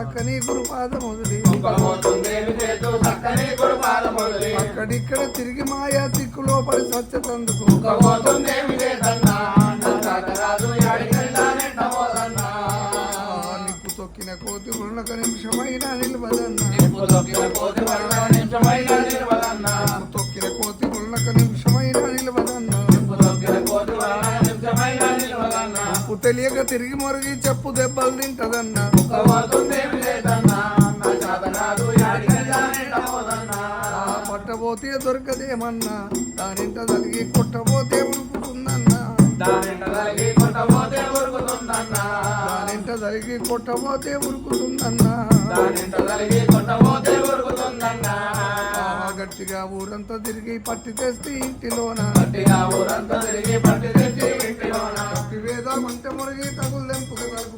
చక్కని గురుపాదముదిలి అక్కడిక్కడ తిరిగి మాయా సిక్కులో పడి సత్యతందుకు నిప్పు తొక్కిన కోతి ఉన్నక నిమిషమైనా నిలవదన్నా తొక్కిన కోతి ఉన్నక నిమిషమైనా నిలవదన్నా ఉప్పు తెలియక తిరిగి మొరిగి చెప్పు దెబ్బలు తింటదన్నా పట్టబోతే దొరకదేమన్నా దానింట జరిగి కొట్టబోతే ఉరుకుతుందన్నా దానింట జరిగి కొట్టబోతే ఉరుకుతుందన్నా గట్టిగా ఊరంతా తిరిగి పట్టి తెస్తే ఇంటిలోన వేదామంటే మురిగి తగులు దెంపుకు వరకు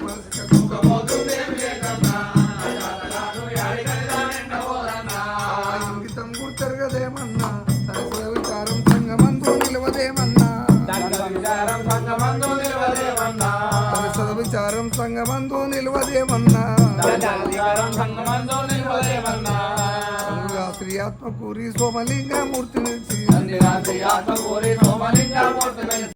ఇంగితం గుర్తరు కదేమన్నా సరస్వత విచారం సంగమందు నిలవదేమన్నా సరస్వత విచారం సంగమందు నిలవదేమన్నా శ్రీ ఆత్మకూరి సోమలింగమూర్తి నిలిచి